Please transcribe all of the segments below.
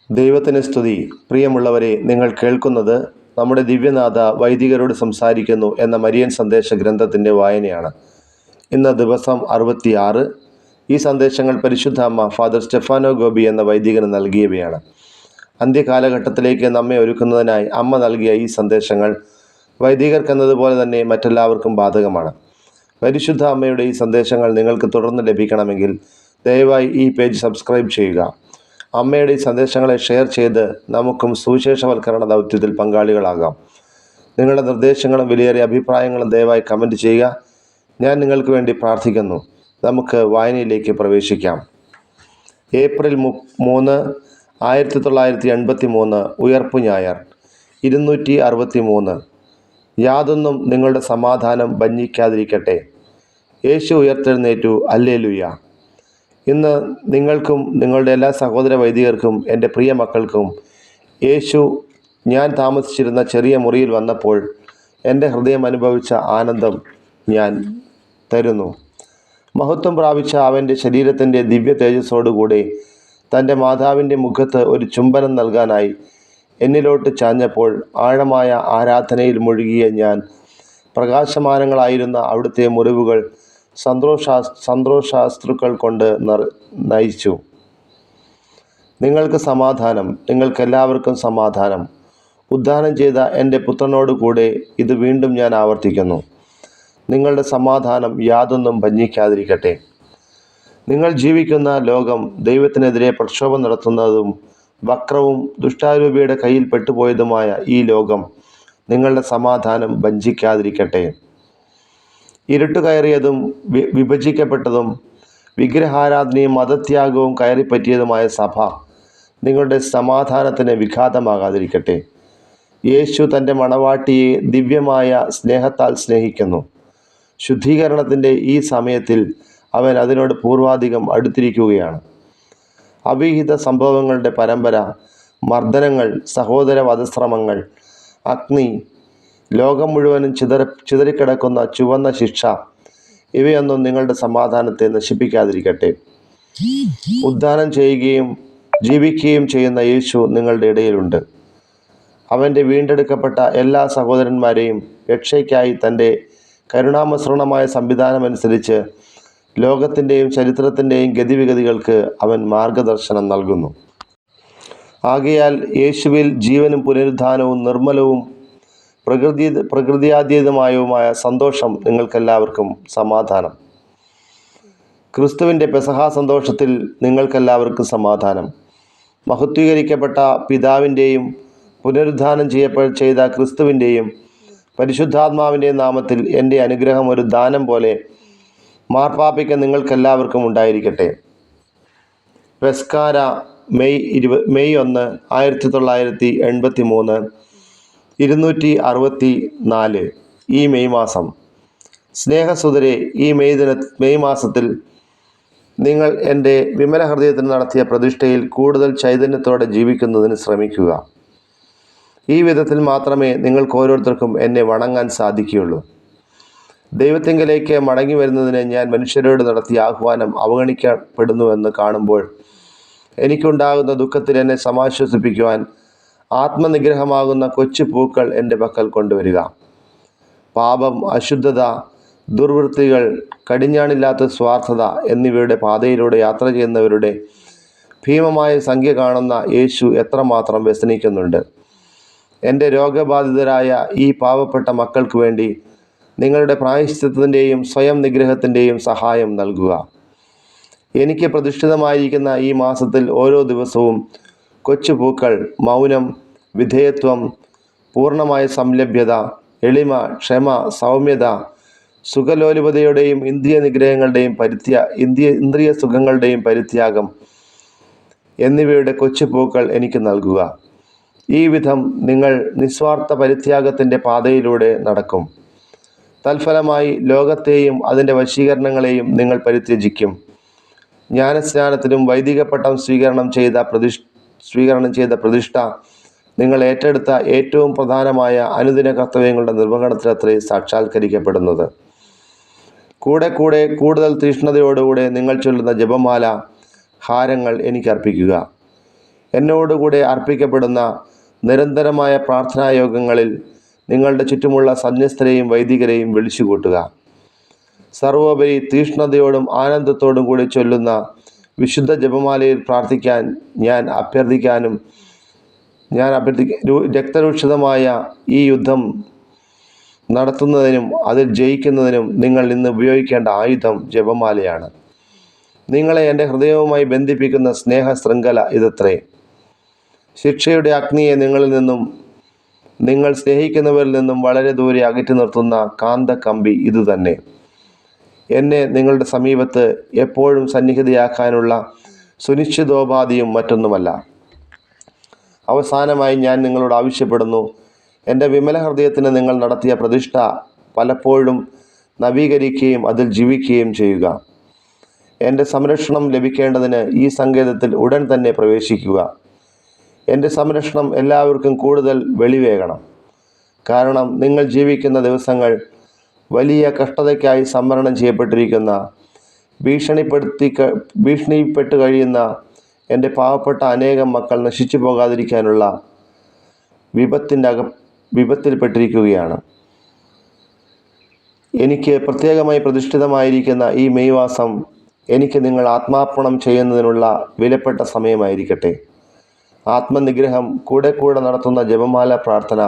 ദൈവത്തിന് സ്തുതി. പ്രിയമുള്ളവരെ, നിങ്ങൾ കേൾക്കുന്നത് നമ്മുടെ ദിവ്യനാഥ വൈദികരോട് സംസാരിക്കുന്നു എന്ന മരിയൻ സന്ദേശ ഗ്രന്ഥത്തിൻ്റെ വായനയാണ്. ഇന്ന് ദിവസം 66. ഈ സന്ദേശങ്ങൾ പരിശുദ്ധ അമ്മ ഫാദർ സ്റ്റെഫാനോ ഗോപി എന്ന വൈദികന് നൽകിയവയാണ്. അന്ത്യകാലഘട്ടത്തിലേക്ക് നമ്മെ ഒരുക്കുന്നതിനായി അമ്മ നൽകിയ ഈ സന്ദേശങ്ങൾ വൈദികർക്കെന്നതുപോലെ തന്നെ മറ്റെല്ലാവർക്കും ബാധകമാണ്. പരിശുദ്ധ അമ്മയുടെ ഈ സന്ദേശങ്ങൾ നിങ്ങൾക്ക് തുടർന്ന് ലഭിക്കണമെങ്കിൽ ദയവായി ഈ പേജ് സബ്സ്ക്രൈബ് ചെയ്യുക. അമ്മയുടെ ഈ സന്ദേശങ്ങളെ ഷെയർ ചെയ്ത് നമുക്കും സുവിശേഷവൽക്കരണ ദൗത്യത്തിൽ പങ്കാളികളാകാം. നിങ്ങളുടെ നിർദ്ദേശങ്ങളും വിലയേറിയ അഭിപ്രായങ്ങളും ദയവായി കമൻറ്റ് ചെയ്യുക. ഞാൻ നിങ്ങൾക്ക് വേണ്ടി പ്രാർത്ഥിക്കുന്നു. നമുക്ക് വായനയിലേക്ക് പ്രവേശിക്കാം. ഏപ്രിൽ 3, 1983 ഉയർപ്പു ഞായർ. 263. യാതൊന്നും നിങ്ങളുടെ സമാധാനം ഭഞ്ജിക്കാതിരിക്കട്ടെ. യേശു ഉയർത്തെഴുന്നേറ്റു. ഹല്ലേലൂയ. ഇന്ന് നിങ്ങൾക്കും നിങ്ങളുടെ എല്ലാ സഹോദര വൈദികർക്കും എൻ്റെ പ്രിയ മക്കൾക്കും യേശു ഞാൻ താമസിച്ചിരുന്ന ചെറിയ മുറിയിൽ വന്നപ്പോൾ എൻ്റെ ഹൃദയം അനുഭവിച്ച ആനന്ദം ഞാൻ തരുന്നു. മഹത്വം പ്രാപിച്ച അവൻ്റെ ശരീരത്തിൻ്റെ ദിവ്യ തേജസ്സോടുകൂടി തൻ്റെ മാതാവിൻ്റെ മുഖത്ത് ഒരു ചുംബനം നൽകാനായി എന്നിലോട്ട് ചാഞ്ഞപ്പോൾ ആഴമായ ആരാധനയിൽ മുഴുകിയ ഞാൻ പ്രകാശമാനങ്ങളായിരുന്ന അവിടുത്തെ മുറിവുകൾ സന്തോഷാശ്രുക്കൾ കൊണ്ട് നയിച്ചു. നിങ്ങൾക്ക് സമാധാനം, നിങ്ങൾക്കെല്ലാവർക്കും സമാധാനം. ഉദ്ധാനം ചെയ്ത എൻ്റെ പുത്രനോട് കൂടെ ഇത് വീണ്ടും ഞാൻ ആവർത്തിക്കുന്നു. നിങ്ങളുടെ സമാധാനം യാതൊന്നും ഭഞ്ജിക്കാതിരിക്കട്ടെ. നിങ്ങൾ ജീവിക്കുന്ന ലോകം ദൈവത്തിനെതിരെ പ്രക്ഷോഭം നടത്തുന്നതും വക്രവും ദുഷ്ടാരൂപിയുടെ കയ്യിൽ പെട്ടുപോയതുമായ ഈ ലോകം നിങ്ങളുടെ സമാധാനം ഭഞ്ജിക്കാതിരിക്കട്ടെ. ഇരുട്ട് കയറിയതും വിഭജിക്കപ്പെട്ടതും വിഗ്രഹാരാധനയും മതത്യാഗവും കയറിപ്പറ്റിയതുമായ സഭ നിങ്ങളുടെ സമാധാനത്തിന് വിഘാതമാകാതിരിക്കട്ടെ. യേശു തൻ്റെ മണവാട്ടിയെ ദിവ്യമായ സ്നേഹത്താൽ സ്നേഹിക്കുന്നു. ശുദ്ധീകരണത്തിൻ്റെ ഈ സമയത്തിൽ അവൻ അതിനോട് പൂർവാധികം അടുത്തിരിക്കുകയാണ്. അവിഹിത സംഭവങ്ങളുടെ പരമ്പര, മർദ്ദനങ്ങൾ, സഹോദര വധശ്രമങ്ങൾ, അഗ്നി, ലോകം മുഴുവനും ചിതറിക്കിടക്കുന്ന ചുവന്ന ശിക്ഷ ഇവയൊന്നും നിങ്ങളുടെ സമാധാനത്തെ നശിപ്പിക്കാതിരിക്കട്ടെ. ഉദ്ധാനം ചെയ്യുകയും ജീവിക്കുകയും ചെയ്യുന്ന യേശു നിങ്ങളുടെ ഇടയിലുണ്ട്. അവൻ്റെ വീണ്ടെടുക്കപ്പെട്ട എല്ലാ സഹോദരന്മാരെയും രക്ഷയ്ക്കായി തൻ്റെ കരുണാമസൃണമായ സംവിധാനമനുസരിച്ച് ലോകത്തിൻ്റെയും ചരിത്രത്തിൻ്റെയും ഗതിവിഗതികൾക്ക് അവൻ മാർഗദർശനം നൽകുന്നു. ആകയാൽ യേശുവിൽ ജീവനും പുനരുദ്ധാനവും നിർമ്മലവും പ്രകൃതിയാതീതമായതുമായ സന്തോഷം നിങ്ങൾക്കെല്ലാവർക്കും സമാധാനം. ക്രിസ്തുവിൻ്റെ പെസഹാ സന്തോഷത്തിൽ നിങ്ങൾക്കെല്ലാവർക്കും സമാധാനം. മഹത്വീകരിക്കപ്പെട്ട പിതാവിൻ്റെയും പുനരുദ്ധാനം ചെയ്ത ക്രിസ്തുവിൻ്റെയും പരിശുദ്ധാത്മാവിൻ്റെയും നാമത്തിൽ എൻ്റെ അനുഗ്രഹം ഒരു ദാനം പോലെ മാർപ്പാപ്പയ്ക്ക് നിങ്ങൾക്കെല്ലാവർക്കും ഉണ്ടായിരിക്കട്ടെ. പെസ്കാര മെയ് 1, 1983 264 ഈ മെയ് മാസം. സ്നേഹസുതരെ, ഈ മെയ് മാസത്തിൽ നിങ്ങൾ എൻ്റെ വിമല ഹൃദയത്തിന് നടത്തിയ പ്രതിഷ്ഠയിൽ കൂടുതൽ ചൈതന്യത്തോടെ ജീവിക്കുന്നതിന് ശ്രമിക്കുക. ഈ വിധത്തിൽ മാത്രമേ നിങ്ങൾക്ക് ഓരോരുത്തർക്കും എന്നെ വണങ്ങാൻ സാധിക്കുകയുള്ളൂ. ദൈവത്തിങ്കലേക്ക് മടങ്ങി വരുന്നതിന് ഞാൻ മനുഷ്യരോട് നടത്തിയ ആഹ്വാനം അവഗണിക്കപ്പെടുന്നുവെന്ന് കാണുമ്പോൾ എനിക്കുണ്ടാകുന്ന ദുഃഖത്തിൽ എന്നെ സമാശ്വസിപ്പിക്കുവാൻ ആത്മനിഗ്രഹമാകുന്ന കൊച്ചു പൂക്കൾ എൻ്റെ പക്കൽ കൊണ്ടുവരിക. പാപം, അശുദ്ധത, ദുർവൃത്തികൾ, കടിഞ്ഞാണില്ലാത്ത സ്വാർത്ഥത എന്നിവയുടെ പാതയിലൂടെ യാത്ര ചെയ്യുന്നവരുടെ ഭീമമായ സംഖ്യ കാണുന്ന യേശു എത്രമാത്രം വ്യസനിക്കുന്നുണ്ട്. എൻ്റെ രോഗബാധിതരായ ഈ പാവപ്പെട്ട മക്കൾക്ക് വേണ്ടി നിങ്ങളുടെ പ്രായശ്ചിത്തത്തിൻ്റെയും സ്വയം നിഗ്രഹത്തിൻ്റെയും സഹായം നൽകുക. എനിക്ക് പ്രതിഷ്ഠിതമായിരിക്കുന്ന ഈ മാസത്തിൽ ഓരോ ദിവസവും കൊച്ചുപൂക്കൾ, മൗനം, വിധേയത്വം, പൂർണ്ണമായ സംലഭ്യത, എളിമ, ക്ഷമ, സൗമ്യത, സുഖലോലുപതയുടെയും ഇന്ദ്രിയ സുഖങ്ങളുടെയും പരിത്യാഗം എന്നിവയുടെ കൊച്ചുപൂക്കൾ എനിക്ക് നൽകുക. ഈ വിധം നിങ്ങൾ നിസ്വാർത്ഥ പരിത്യാഗത്തിൻ്റെ പാതയിലൂടെ നടക്കും. തൽഫലമായി ലോകത്തെയും അതിൻ്റെ വശീകരണങ്ങളെയും നിങ്ങൾ പരിത്യജിക്കും. ജ്ഞാനസ്നാനത്തിനും വൈദിക പട്ടം സ്വീകരണം ചെയ്ത പ്രതിഷ്ഠ നിങ്ങൾ ഏറ്റെടുത്ത ഏറ്റവും പ്രധാനമായ അനുദിന കർത്തവ്യങ്ങളുടെ നിർവഹണത്തിലത്രേ സാക്ഷാത്കരിക്കപ്പെടുന്നത്. കൂടെ കൂടുതൽ തീഷ്ണതയോടുകൂടെ നിങ്ങൾ ചൊല്ലുന്ന ജപമാല ഹാരങ്ങൾ എനിക്കർപ്പിക്കുക. എന്നോടുകൂടെ അർപ്പിക്കപ്പെടുന്ന നിരന്തരമായ പ്രാർത്ഥനായോഗങ്ങളിൽ നിങ്ങളുടെ ചുറ്റുമുള്ള സന്യസ്തരെയും വൈദികരെയും വിളിച്ചുകൂട്ടുക. സർവോപരി തീഷ്ണതയോടും ആനന്ദത്തോടും കൂടി ചൊല്ലുന്ന വിശുദ്ധ ജപമാലയിൽ പ്രാർത്ഥിക്കാൻ ഞാൻ രക്തരൂക്ഷിതമായ ഈ യുദ്ധം നടത്തുന്നതിനും അതിൽ ജയിക്കുന്നതിനും നിങ്ങൾ ഇന്ന് ഉപയോഗിക്കേണ്ട ആയുധം ജപമാലയാണ്. നിങ്ങളെ എൻ്റെ ഹൃദയവുമായി ബന്ധിപ്പിക്കുന്ന സ്നേഹ ശൃംഖല ഇതത്രേ. ശിക്ഷയുടെ അഗ്നിയെ നിങ്ങളിൽ നിന്നും നിങ്ങൾ സ്നേഹിക്കുന്നവരിൽ നിന്നും വളരെ ദൂരെ അകറ്റി നിർത്തുന്ന കാന്ത കമ്പി ഇതുതന്നെ. എന്നെ നിങ്ങളുടെ സമീപത്ത് എപ്പോഴും സന്നിഹിതയാക്കാനുള്ള സുനിശ്ചിതോപാധിയും മറ്റൊന്നുമല്ല. അവസാനമായി ഞാൻ നിങ്ങളോട് ആവശ്യപ്പെടുന്നു, എൻ്റെ വിമല ഹൃദയത്തിന് നിങ്ങൾ നടത്തിയ പ്രതിഷ്ഠ പലപ്പോഴും നവീകരിക്കുകയും അതിൽ ജീവിക്കുകയും ചെയ്യുക. എൻ്റെ സംരക്ഷണം ലഭിക്കേണ്ടതിന് ഈ സങ്കേതത്തിൽ ഉടൻ തന്നെ പ്രവേശിക്കുക. എൻ്റെ സംരക്ഷണം എല്ലാവർക്കും കൂടുതൽ വെളിവേകണം. കാരണം നിങ്ങൾ ജീവിക്കുന്ന ദിവസങ്ങൾ വലിയ കഷ്ടതയ്ക്കായി സംവരണം ചെയ്യപ്പെട്ടിരിക്കുന്ന, ഭീഷണിപ്പെട്ട് കഴിയുന്ന എൻ്റെ പാവപ്പെട്ട അനേകം മക്കൾ നശിച്ചു പോകാതിരിക്കാനുള്ള വിപത്തിൽപ്പെട്ടിരിക്കുകയാണ്. എനിക്ക് പ്രത്യേകമായി പ്രതിഷ്ഠിതമായിരിക്കുന്ന ഈ മെയ് മാസം എനിക്ക് നിങ്ങൾ ആത്മാർപ്പണം ചെയ്യുന്നതിനുള്ള വിലപ്പെട്ട സമയമായിരിക്കട്ടെ. ആത്മനിഗ്രഹം, കൂടെ നടത്തുന്ന ജപമാല പ്രാർത്ഥന,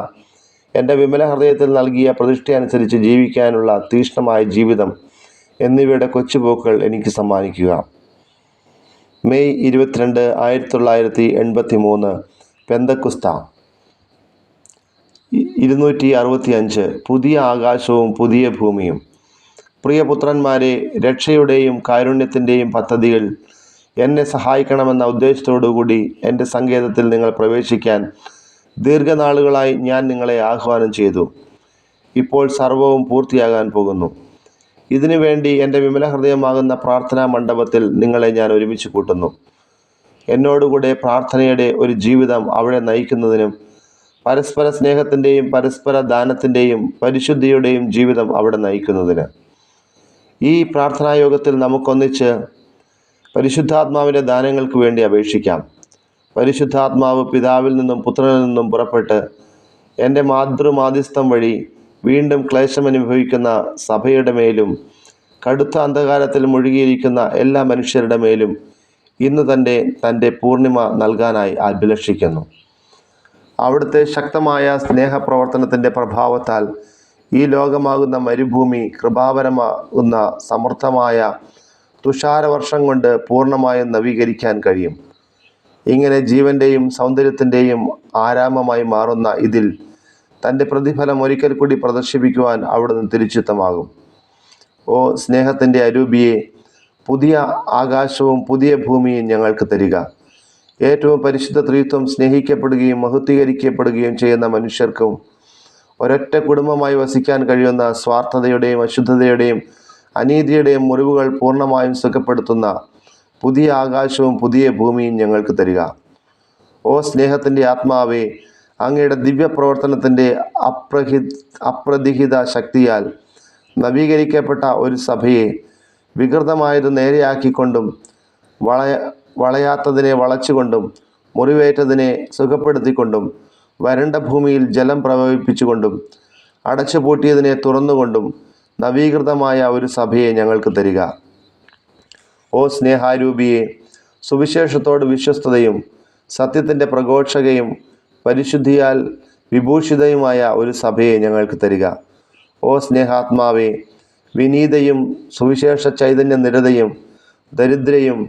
എൻ്റെ വിമല ഹൃദയത്തിൽ നൽകിയ പ്രതിഷ്ഠയനുസരിച്ച് ജീവിക്കാനുള്ള തീക്ഷ്ണമായ ജീവിതം എന്നിവയുടെ കൊച്ചുപോക്കുകൾ എനിക്ക് സമ്മാനിക്കുക. മെയ് 22, 1983 പെന്തക്കുസ്ത 265 പുതിയ ആകാശവും പുതിയ ഭൂമിയും. പ്രിയപുത്രന്മാരെ, രക്ഷയുടെയും കാരുണ്യത്തിൻ്റെയും പദ്ധതികൾ എന്നെ സഹായിക്കണമെന്ന ഉദ്ദേശത്തോടുകൂടി എൻ്റെ സങ്കേതത്തിൽ നിങ്ങൾ പ്രവേശിക്കാൻ ദീർഘനാളുകളായി ഞാൻ നിങ്ങളെ ആഹ്വാനം ചെയ്തു. ഇപ്പോൾ സർവവും പൂർത്തിയാകാൻ പോകുന്നു. ഇതിനു വേണ്ടി എൻ്റെ വിമല ഹൃദയമാകുന്ന പ്രാർത്ഥനാ മണ്ഡപത്തിൽ നിങ്ങളെ ഞാൻ ഒരുമിച്ച് കൂട്ടുന്നു. എന്നോടുകൂടെ പ്രാർത്ഥനയുടെ ഒരു ജീവിതം അവിടെ നയിക്കുന്നതിനും പരസ്പര സ്നേഹത്തിൻ്റെയും പരസ്പര ദാനത്തിൻ്റെയും പരിശുദ്ധിയുടെയും ജീവിതം അവിടെ നയിക്കുന്നതിന് ഈ പ്രാർത്ഥനായോഗത്തിൽ നമുക്കൊന്നിച്ച് പരിശുദ്ധാത്മാവിൻ്റെ ദാനങ്ങൾക്ക് വേണ്ടി അപേക്ഷിക്കാം. പരിശുദ്ധാത്മാവ് പിതാവിൽ നിന്നും പുത്രനിൽ നിന്നും പുറപ്പെട്ട് എൻ്റെ മാതൃമാധ്യസ്ഥം വഴി വീണ്ടും ക്ലേശമനുഭവിക്കുന്ന സഭയുടെ മേലും കടുത്ത അന്ധകാരത്തിൽ മുഴുകിയിരിക്കുന്ന എല്ലാ മനുഷ്യരുടെ മേലും ഇന്ന് തൻ്റെ പൂർണിമ നൽകാനായി അഭിലഷിക്കുന്നു. അവിടുത്തെ ശക്തമായ സ്നേഹപ്രവർത്തനത്തിൻ്റെ പ്രഭാവത്താൽ ഈ ലോകമാകുന്ന മരുഭൂമി കൃപാവരമാകുന്ന സമൃദ്ധമായ തുഷാരവർഷം കൊണ്ട് പൂർണ്ണമായും നവീകരിക്കാൻ കഴിയും. ഇങ്ങനെ ജീവൻ്റെയും സൗന്ദര്യത്തിൻ്റെയും ആരാമമായി മാറുന്ന ഇതിൽ തൻ്റെ പ്രതിഫലം ഒരിക്കൽ കൂടി പ്രദർശിപ്പിക്കുവാൻ അവിടുന്ന് തിരുച്ചിത്തമാകും. ഓ സ്നേഹത്തിൻ്റെ അരൂപിയെ, പുതിയ ആകാശവും പുതിയ ഭൂമിയും ഞങ്ങൾക്ക് തരിക. ഏറ്റവും പരിശുദ്ധ ത്രിത്വം സ്നേഹിക്കപ്പെടുകയും മഹത്വീകരിക്കപ്പെടുകയും ചെയ്യുന്ന മനുഷ്യർക്കും ഒരൊറ്റ കുടുംബമായി വസിക്കാൻ കഴിയുന്ന സ്വാർത്ഥതയുടെയും അശുദ്ധതയുടെയും അനീതിയുടെയും മുറിവുകൾ പൂർണ്ണമായും സുഖപ്പെടുത്തുന്ന പുതിയ ആകാശവും പുതിയ ഭൂമിയും ഞങ്ങൾക്ക് തരിക. ഓ സ്നേഹത്തിൻ്റെ ആത്മാവേ, അങ്ങയുടെ ദിവ്യപ്രവർത്തനത്തിൻ്റെ അപ്രതിഹിത ശക്തിയാൽ നവീകരിക്കപ്പെട്ട ഒരു സഭയെ വികൃതമായത് നേരെയാക്കിക്കൊണ്ടും വളയാത്തതിനെ വളച്ചുകൊണ്ടും മുറിവേറ്റതിനെ സുഖപ്പെടുത്തിക്കൊണ്ടും വരണ്ട ഭൂമിയിൽ ജലം പ്രവഹിപ്പിച്ചുകൊണ്ടും അടച്ചുപൂട്ടിയതിനെ തുറന്നുകൊണ്ടും നവീകൃതമായ ഒരു സഭയെ ഞങ്ങൾക്ക് തരിക. ഓ സ്നേഹാരൂപിയെ, സുവിശേഷത്തോട് വിശ്വസ്തതയും സത്യത്തിൻ്റെ പ്രഘോഷകയും പരിശുദ്ധിയാൽ വിഭൂഷിതയുമായ ഒരു സഭയെ ഞങ്ങൾക്ക് തരിക. ഓ സ്നേഹാത്മാവേ, വിനീതയും സുവിശേഷ ചൈതന്യ നിരതയും ദരിദ്രയും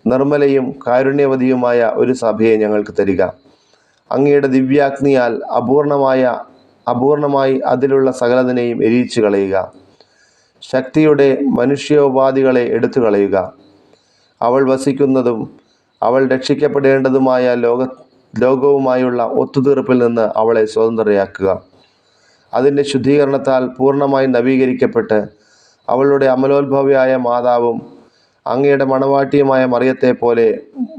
നിർമ്മലയും കാരുണ്യവതിയുമായ ഒരു സഭയെ ഞങ്ങൾക്ക് തരിക. അങ്ങയുടെ ദിവ്യാഗ്നിയാൽ അപൂർണമായി അതിലുള്ള സകലതിനെയും എരിയിച്ചു കളയുക. ശക്തിയുടെ മനുഷ്യോപാധികളെ എടുത്തു കളയുക. അവൾ വസിക്കുന്നതും അവൾ രക്ഷിക്കപ്പെടേണ്ടതുമായ ലോകവുമായുള്ള ഒത്തുതീർപ്പിൽ നിന്ന് അവളെ സ്വതന്ത്രയാക്കുക. അതിൻ്റെ ശുദ്ധീകരണത്താൽ പൂർണ്ണമായി നവീകരിക്കപ്പെട്ട് അവളുടെ അമലോത്ഭവയായ മാതാവും അങ്ങയുടെ മണവാട്ടിയുമായ മറിയത്തെ പോലെ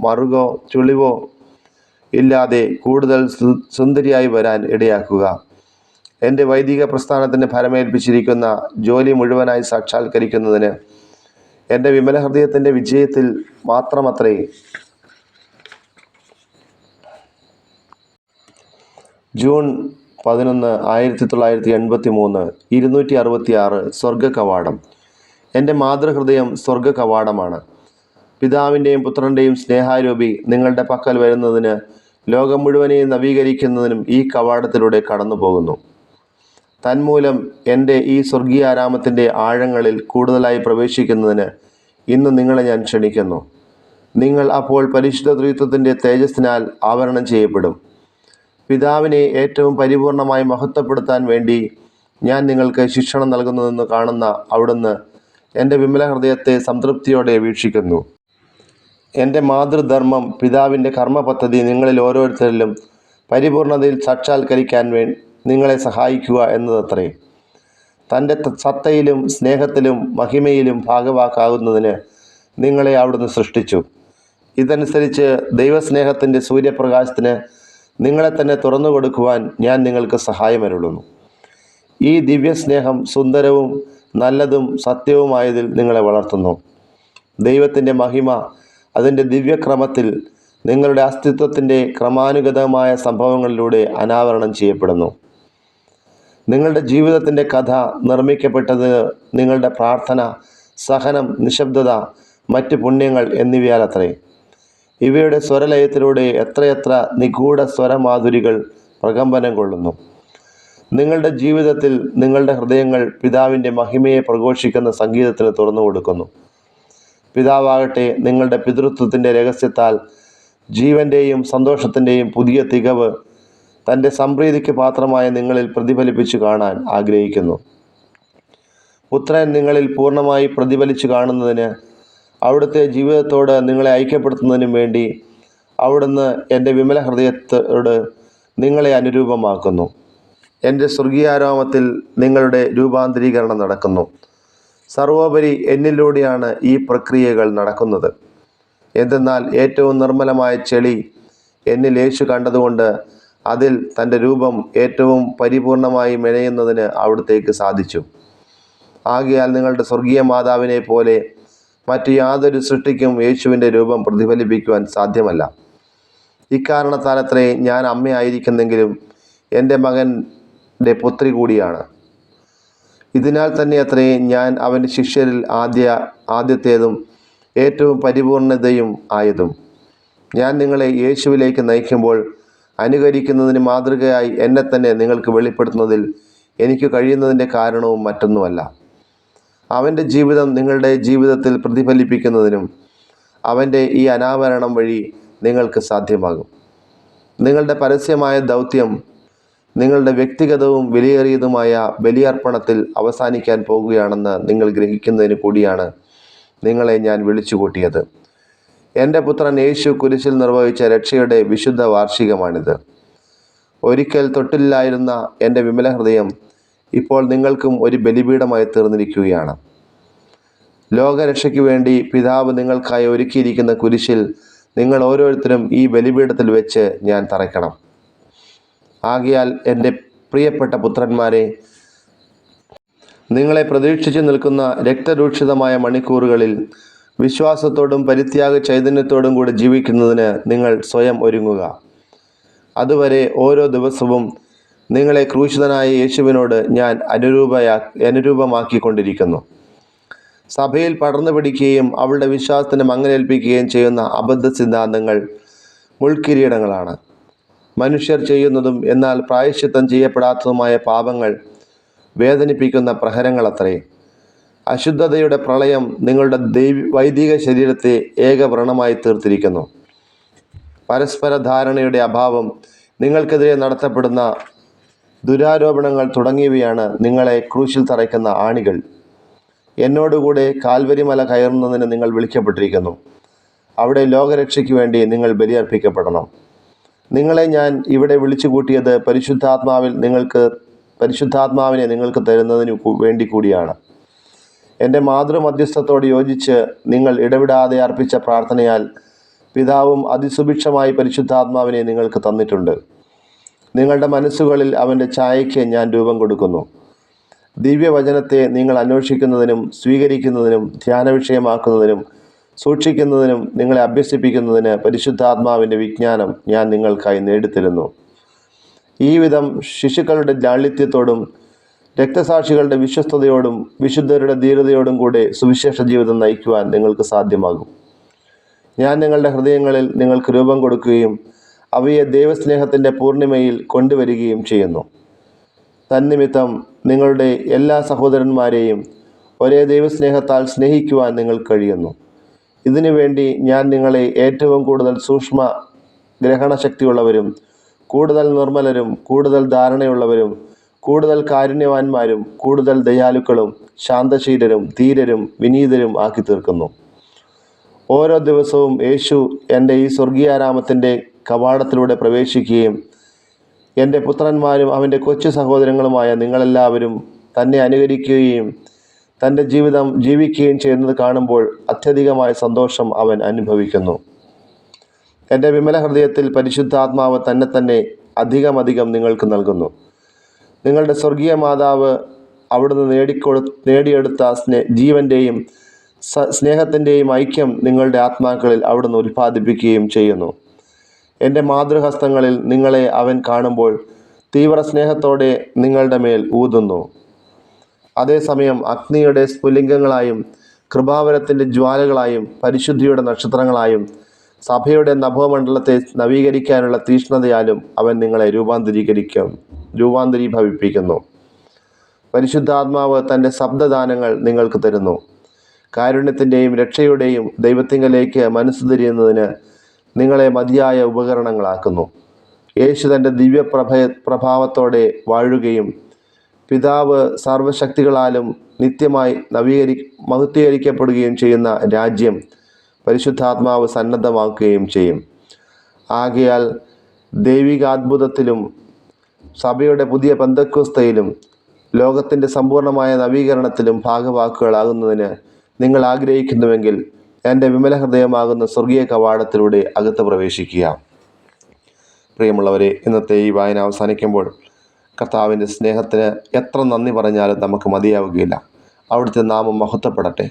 മറുകോ ചുളിവോ ഇല്ലാതെ കൂടുതൽ സുന്ദരിയായി വരാൻ ഇടയാക്കുക. എൻ്റെ വൈദിക പ്രസ്ഥാനത്തിന് ഫലമേൽപ്പിച്ചിരിക്കുന്ന ജോലി മുഴുവനായി സാക്ഷാത്കരിക്കുന്നതിന് എൻ്റെ വിമല ഹൃദയത്തിൻ്റെ വിജയത്തിൽ മാത്രമത്രേ ജൂൺ 11, 1983, 266 സ്വർഗ കവാടം. എൻ്റെ മാതൃഹൃദയം സ്വർഗ കവാടമാണ്. പിതാവിൻ്റെയും പുത്രൻ്റെയും സ്നേഹാരൂപി നിങ്ങളുടെ പക്കൽ വരുന്നതിന്, ലോകം മുഴുവനെയും നവീകരിക്കുന്നതിനും ഈ കവാടത്തിലൂടെ കടന്നു പോകുന്നു. തന്മൂലം എൻ്റെ ഈ സ്വർഗീയാരാമത്തിൻ്റെ ആഴങ്ങളിൽ കൂടുതലായി പ്രവേശിക്കുന്നതിന് ഇന്ന് നിങ്ങളെ ഞാൻ ക്ഷണിക്കുന്നു. നിങ്ങൾ അപ്പോൾ പരിശുദ്ധ ത്രിത്വത്തിൻ്റെ തേജസ്സിനാൽ ആവരണം ചെയ്യപ്പെടും. പിതാവിനെ ഏറ്റവും പരിപൂർണമായി മഹത്വപ്പെടുത്താൻ വേണ്ടി ഞാൻ നിങ്ങൾക്ക് ശിക്ഷണം നൽകുന്നതെന്ന് കാണുന്ന അവിടുന്ന് എൻ്റെ വിമല ഹൃദയത്തെ സംതൃപ്തിയോടെ വീക്ഷിക്കുന്നു. എൻ്റെ മാതൃധർമ്മം, പിതാവിൻ്റെ കർമ്മപദ്ധതി നിങ്ങളിൽ ഓരോരുത്തരിലും പരിപൂർണതയിൽ സാക്ഷാത്കരിക്കാൻ നിങ്ങളെ സഹായിക്കുക എന്നതത്രേ. തൻ്റെ സത്തയിലും സ്നേഹത്തിലും മഹിമയിലും ഭാഗവാക്കാകുന്നതിന് നിങ്ങളെ അവിടുന്ന് സൃഷ്ടിച്ചു. ഇതനുസരിച്ച് ദൈവസ്നേഹത്തിൻ്റെ സൂര്യപ്രകാശത്തിന് നിങ്ങളെ തന്നെ തുറന്നു കൊടുക്കുവാൻ ഞാൻ നിങ്ങൾക്ക് സഹായമരുളുന്നു. ഈ ദിവ്യസ്നേഹം സുന്ദരവും നല്ലതും സത്യവുമായതിൽ നിങ്ങളെ വളർത്തുന്നു. ദൈവത്തിൻ്റെ മഹിമ അതിൻ്റെ ദിവ്യക്രമത്തിൽ നിങ്ങളുടെ അസ്തിത്വത്തിൻ്റെ ക്രമാനുഗതമായ സംഭവങ്ങളിലൂടെ അനാവരണം ചെയ്യപ്പെടുന്നു. നിങ്ങളുടെ ജീവിതത്തിൻ്റെ കഥ നിർമ്മിക്കപ്പെട്ടത് നിങ്ങളുടെ പ്രാർത്ഥന, സഹനം, നിശബ്ദത, മറ്റ് പുണ്യങ്ങൾ എന്നിവയാലത്രേ. ഇവയുടെ സ്വരലയത്തിലൂടെ എത്രയെത്ര നിഗൂഢ സ്വരമാധുരികൾ പ്രകമ്പനം കൊള്ളുന്നു. നിങ്ങളുടെ ജീവിതത്തിൽ നിങ്ങളുടെ ഹൃദയങ്ങൾ പിതാവിൻ്റെ മഹിമയെ പ്രഘോഷിക്കുന്ന സംഗീതത്തിന് തുറന്നു കൊടുക്കുന്നു. പിതാവാകട്ടെ നിങ്ങളുടെ പിതൃത്വത്തിൻ്റെ രഹസ്യത്താൽ ജീവൻ്റെയും സന്തോഷത്തിൻ്റെയും പുതിയ തികവ് തൻ്റെ സംപ്രീതിക്ക് പാത്രമായ നിങ്ങളിൽ പ്രതിഫലിപ്പിച്ചു കാണാൻ ആഗ്രഹിക്കുന്നു. പുത്രൻ നിങ്ങളിൽ പൂർണ്ണമായി പ്രതിഫലിച്ചു കാണുന്നതിന്, അവിടുത്തെ ജീവിതത്തോട് നിങ്ങളെ ഐക്യപ്പെടുത്തുന്നതിനും വേണ്ടി അവിടുന്ന് എൻ്റെ വിമല ഹൃദയത്തോട് നിങ്ങളെ അനുരൂപമാക്കുന്നു. എൻ്റെ സ്വർഗീയാരാമത്തിൽ നിങ്ങളുടെ രൂപാന്തരീകരണം നടക്കുന്നു. സർവോപരി എന്നിലൂടെയാണ് ഈ പ്രക്രിയകൾ നടക്കുന്നത്. എന്തെന്നാൽ ഏറ്റവും നിർമ്മലമായ ചെളി എന്നിൽ യേശു കണ്ടതുകൊണ്ട് അതിൽ തൻ്റെ രൂപം ഏറ്റവും പരിപൂർണമായി മെനയുന്നതിന് അവിടുത്തേക്ക് സാധിച്ചു. ആകയാൽ നിങ്ങളുടെ സ്വർഗീയ മാതാവിനെ പോലെ മറ്റു യാതൊരു സൃഷ്ടിക്കും യേശുവിൻ്റെ രൂപം പ്രതിഫലിപ്പിക്കുവാൻ സാധ്യമല്ല. ഇക്കാരണത്താലത്രേ ഞാൻ അമ്മയായിരിക്കുന്നെങ്കിലും എൻ്റെ മകൻ്റെ പുത്രി കൂടിയാണ്. ഇതിനാൽ തന്നെ അത്രേ ഞാൻ അവൻ്റെ ശിഷ്യരിൽ ആദ്യത്തേതും ഏറ്റവും പരിപൂർണതയും ആയതും. ഞാൻ നിങ്ങളെ യേശുവിലേക്ക് നയിക്കുമ്പോൾ അനുകരിക്കുന്നതിന് മാതൃകയായി എന്നെ തന്നെ നിങ്ങൾക്ക് വെളിപ്പെടുത്തുന്നതിൽ എനിക്ക് കഴിയുന്നതിൻ്റെ കാരണവും മറ്റൊന്നുമല്ല. അവൻ്റെ ജീവിതം നിങ്ങളുടെ ജീവിതത്തിൽ പ്രതിഫലിപ്പിക്കുന്നതിനും അവൻ്റെ ഈ അനാവരണം വഴി നിങ്ങൾക്ക് സാധ്യമാകും. നിങ്ങളുടെ പരസ്യമായ ദൗത്യം നിങ്ങളുടെ വ്യക്തിഗതവും വിലയേറിയതുമായ ബലിയർപ്പണത്തിൽ അവസാനിക്കാൻ പോകുകയാണെന്ന് നിങ്ങൾ ഗ്രഹിക്കുന്നതിന് കൂടിയാണ് നിങ്ങളെ ഞാൻ വിളിച്ചുകൂട്ടിയത്. എൻ്റെ പുത്രൻ യേശു കുരിശിൽ നിർവഹിച്ച രക്ഷയുടെ വിശുദ്ധ വാർഷികമാണിത്. ഒരിക്കൽ തൊട്ടില്ലായിരുന്ന എൻ്റെ വിമല ഹൃദയം ഇപ്പോൾ നിങ്ങൾക്കും ഒരു ബലിപീഠമായി തീർന്നിരിക്കുകയാണ്. ലോകരക്ഷയ്ക്ക് വേണ്ടി പിതാവ് നിങ്ങൾക്കായി ഒരുക്കിയിരിക്കുന്ന കുരിശിൽ നിങ്ങൾ ഓരോരുത്തരും ഈ ബലിപീഠത്തിൽ വെച്ച് ഞാൻ തറയ്ക്കണം. ആകയാൽ എൻ്റെ പ്രിയപ്പെട്ട പുത്രന്മാരെ, നിങ്ങളെ പ്രതീക്ഷിച്ചു നിൽക്കുന്ന രക്തരൂക്ഷിതമായ മണിക്കൂറുകളിൽ വിശ്വാസത്തോടും പരിത്യാഗ ചൈതന്യത്തോടും കൂടി ജീവിക്കുന്നതിന് നിങ്ങൾ സ്വയം ഒരുങ്ങുക. അതുവരെ ഓരോ ദിവസവും നിങ്ങളെ ക്രൂശിതനായ യേശുവിനോട് ഞാൻ അനുരൂപമാക്കിക്കൊണ്ടിരിക്കുന്നു. സഭയിൽ പടർന്നു പിടിക്കുകയും അവളുടെ വിശ്വാസത്തിന് മങ്ങലേൽപ്പിക്കുകയും ചെയ്യുന്ന അബദ്ധ സിദ്ധാന്തങ്ങൾ മുൾക്കിരീടങ്ങളാണ്. മനുഷ്യർ ചെയ്യുന്നതും എന്നാൽ പ്രായശ്ചിത്തം ചെയ്യപ്പെടാത്തതുമായ പാപങ്ങൾ വേദനിപ്പിക്കുന്ന പ്രഹരങ്ങളത്രേ. അശുദ്ധതയുടെ പ്രളയം നിങ്ങളുടെ വൈദിക ശരീരത്തെ ഏകവ്രണമായി തീർത്തിരിക്കുന്നു. പരസ്പര ധാരണയുടെ അഭാവം, നിങ്ങൾക്കെതിരെ നടത്തപ്പെടുന്ന ദുരാരോപണങ്ങൾ തുടങ്ങിയവയാണ് നിങ്ങളെ ക്രൂശിൽ തറയ്ക്കുന്ന ആണികൾ. എന്നോടുകൂടെ കാൽവരി മല കയറുന്നതിന് നിങ്ങൾ വിളിക്കപ്പെട്ടിരിക്കുന്നു. അവിടെ ലോകരക്ഷയ്ക്ക് വേണ്ടി നിങ്ങൾ ബലിയർപ്പിക്കപ്പെടണം. നിങ്ങളെ ഞാൻ ഇവിടെ വിളിച്ചു കൂട്ടിയത് പരിശുദ്ധാത്മാവിനെ നിങ്ങൾക്ക് തരുന്നതിന് വേണ്ടി കൂടിയാണ്. എൻ്റെ മാതൃമധ്യസ്ഥത്തോട് യോജിച്ച് നിങ്ങൾ ഇടവിടാതെ അർപ്പിച്ച പ്രാർത്ഥനയാൽ പിതാവും അതിസുഭിക്ഷമായി പരിശുദ്ധാത്മാവിനെ നിങ്ങൾക്ക് തന്നിട്ടുണ്ട്. നിങ്ങളുടെ മനസ്സുകളിൽ അവൻ്റെ ഛായയ്ക്ക് ഞാൻ രൂപം കൊടുക്കുന്നു. ദിവ്യവചനത്തെ നിങ്ങൾ അന്വേഷിക്കുന്നതിനും സ്വീകരിക്കുന്നതിനും ധ്യാനവിഷയമാക്കുന്നതിനും സൂക്ഷിക്കുന്നതിനും നിങ്ങളെ അഭ്യസിപ്പിക്കുന്നതിന് പരിശുദ്ധാത്മാവിൻ്റെ വിജ്ഞാനം ഞാൻ നിങ്ങൾക്കായി നേടിത്തരുന്നു. ഈ വിധം ശിശുക്കളുടെ ലാളിത്യത്തോടും രക്തസാക്ഷികളുടെ വിശ്വസ്തയോടും വിശുദ്ധരുടെ ധീരതയോടും കൂടെ സുവിശേഷ ജീവിതം നയിക്കുവാൻ നിങ്ങൾക്ക് സാധ്യമാകും. ഞാൻ നിങ്ങളുടെ ഹൃദയങ്ങളിൽ നിങ്ങൾക്ക് രൂപം കൊടുക്കുകയും അവയെ ദൈവസ്നേഹത്തിൻ്റെ പൂർണിമയിൽ കൊണ്ടുവരികയും ചെയ്യുന്നു. തന്നിമിത്തം നിങ്ങളുടെ എല്ലാ സഹോദരന്മാരെയും ഒരേ ദൈവസ്നേഹത്താൽ സ്നേഹിക്കുവാൻ നിങ്ങൾക്ക് കഴിയുന്നു. ഇതിനുവേണ്ടി ഞാൻ നിങ്ങളെ ഏറ്റവും കൂടുതൽ സൂക്ഷ്മ ഗ്രഹണശക്തിയുള്ളവരും കൂടുതൽ നിർമ്മലരും കൂടുതൽ ധാരണയുള്ളവരും കൂടുതൽ കാരുണ്യവാന്മാരും കൂടുതൽ ദയാലുക്കളും ശാന്തശീലരും ധീരരും വിനീതരും ആക്കി തീർക്കുന്നു. ഓരോ ദിവസവും യേശു എൻ്റെ ഈ സ്വർഗീയാരാമത്തിൻ്റെ കവാടത്തിലൂടെ പ്രവേശിക്കുകയും എൻ്റെ പുത്രന്മാരും അവൻ്റെ കൊച്ചു സഹോദരങ്ങളുമായ നിങ്ങളെല്ലാവരും തന്നെ അനുകരിക്കുകയും തൻ്റെ ജീവിതം ജീവിക്കുകയും ചെയ്യുന്നത് കാണുമ്പോൾ അത്യധികമായ സന്തോഷം അവൻ അനുഭവിക്കുന്നു. എൻ്റെ വിമല ഹൃദയത്തിൽ പരിശുദ്ധാത്മാവ് തന്നെ അധികം നിങ്ങൾക്ക് നൽകുന്നു. നിങ്ങളുടെ സ്വർഗീയ മാതാവ് അവിടുന്ന് നേടിയെടുത്ത ജീവൻ്റെയും സ്നേഹത്തിൻ്റെയും ഐക്യം നിങ്ങളുടെ ആത്മാക്കളിൽ അവിടുന്ന് ഉൽപ്പാദിപ്പിക്കുകയും ചെയ്യുന്നു. എൻ്റെ മാതൃഹസ്തങ്ങളിൽ നിങ്ങളെ അവൻ കാണുമ്പോൾ തീവ്ര സ്നേഹത്തോടെ നിങ്ങളുടെ മേൽ ഊതുന്നു. അതേസമയം അഗ്നിയുടെ സ്ഫുലിംഗങ്ങളായും കൃപാവരത്തിൻ്റെ ജ്വാലകളായും പരിശുദ്ധിയുടെ നക്ഷത്രങ്ങളായും സഭയുടെ നഭോമണ്ഡലത്തെ നവീകരിക്കാനുള്ള തീക്ഷ്ണതയാലും അവൻ നിങ്ങളെ രൂപാന്തരീഭവിപ്പിക്കുന്നു. പരിശുദ്ധാത്മാവ് തൻ്റെ ശബ്ദദാനങ്ങൾ നിങ്ങൾക്ക് തരുന്നു. കാരുണ്യത്തിൻ്റെയും രക്ഷയുടെയും ദൈവത്തിങ്കലേക്ക് മനസ്സ് തിരിയുന്നതിന് നിങ്ങളെ മതിയായ ഉപകരണങ്ങളാക്കുന്നു. യേശു തൻ്റെ പ്രഭാവത്തോടെ വാഴുകയും പിതാവ് സർവശക്തികളാലും നിത്യമായി മഹത്വീകരിക്കപ്പെടുകയും ചെയ്യുന്ന രാജ്യം പരിശുദ്ധാത്മാവ് സന്നദ്ധമാക്കുകയും ചെയ്യും. ആകയാൽ ദൈവികാത്ഭുതത്തിലും സഭയുടെ പുതിയ പെന്തക്കോസ്തയിലും ലോകത്തിൻ്റെ സമ്പൂർണമായ നവീകരണത്തിലും ഭാഗവാക്കുകളാകുന്നതിന് നിങ്ങൾ ആഗ്രഹിക്കുന്നുവെങ്കിൽ എൻ്റെ വിമല ഹൃദയമാകുന്ന സ്വർഗീയ കവാടത്തിലൂടെ അകത്ത് പ്രവേശിക്കുക. പ്രിയമുള്ളവരെ, ഇന്നത്തെ ഈ വായന അവസാനിക്കുമ്പോൾ കർത്താവിൻ്റെ സ്നേഹത്തിന് എത്ര നന്ദി പറഞ്ഞാലും നമുക്ക് മതിയാവുകയില്ല. അവിടുത്തെ നാമം മഹത്വപ്പെടട്ടെ.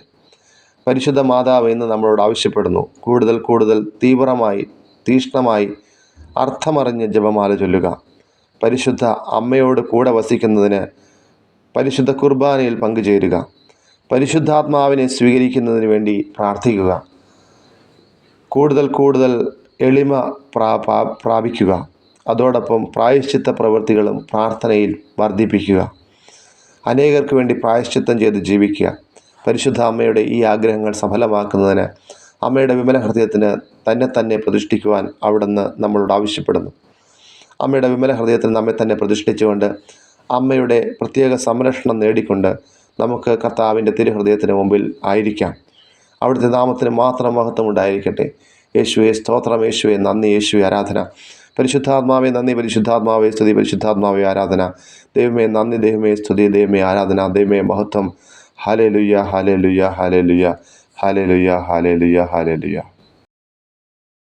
പരിശുദ്ധ മാതാവ് ഇന്ന് നമ്മളോട് ആവശ്യപ്പെടുന്നു, കൂടുതൽ തീവ്രമായി തീക്ഷ്ണമായി അർത്ഥമറിഞ്ഞ് ജപമാല ചൊല്ലുക. പരിശുദ്ധ അമ്മയോട് കൂടെ വസിക്കുന്നതിന് പരിശുദ്ധ കുർബാനയിൽ പങ്കുചേരുക. പരിശുദ്ധാത്മാവിനെ സ്വീകരിക്കുന്നതിന് വേണ്ടി പ്രാർത്ഥിക്കുക. കൂടുതൽ എളിമ പ്രാപിക്കുക. അതോടൊപ്പം പ്രായശ്ചിത്ത പ്രവൃത്തികളും പ്രാർത്ഥനയിൽ വർദ്ധിപ്പിക്കുക. അനേകർക്ക് വേണ്ടി പ്രായശ്ചിത്തം ചെയ്ത് ജീവിക്കുക. പരിശുദ്ധ അമ്മയുടെ ഈ ആഗ്രഹങ്ങൾ സഫലമാക്കുന്നതിന് അമ്മയുടെ വിമല ഹൃദയത്തിന് തന്നെ പ്രതിഷ്ഠിക്കുവാൻ അവിടുന്ന് നമ്മളോട് ആവശ്യപ്പെടുന്നു. അമ്മയുടെ വിമല ഹൃദയത്തിൽ നമ്മെ തന്നെ പ്രതിഷ്ഠിച്ചുകൊണ്ട് അമ്മയുടെ പ്രത്യേക സംരക്ഷണം നേടിക്കൊണ്ട് നമുക്ക് കർത്താവിൻ്റെ തിരുഹൃദയത്തിന് മുമ്പിൽ ആയിരിക്കാം. അവിടുത്തെ നാമത്തിന് മാത്രം മഹത്വം ഉണ്ടായിരിക്കട്ടെ. യേശുവെ സ്തോത്രം, യേശുവെ നന്ദി, യേശുവെ ആരാധന. പരിശുദ്ധാത്മാവെ നന്ദി, പരിശുദ്ധാത്മാവെ സ്തുതി, പരിശുദ്ധാത്മാവെ ആരാധന. ദൈവമേ നന്ദി, ദൈവമേ സ്തുതി, ദൈവമേ ആരാധന, ദൈവമേ മഹത്വം. Hallelujah, hallelujah, hallelujah, hallelujah, hallelujah, hallelujah.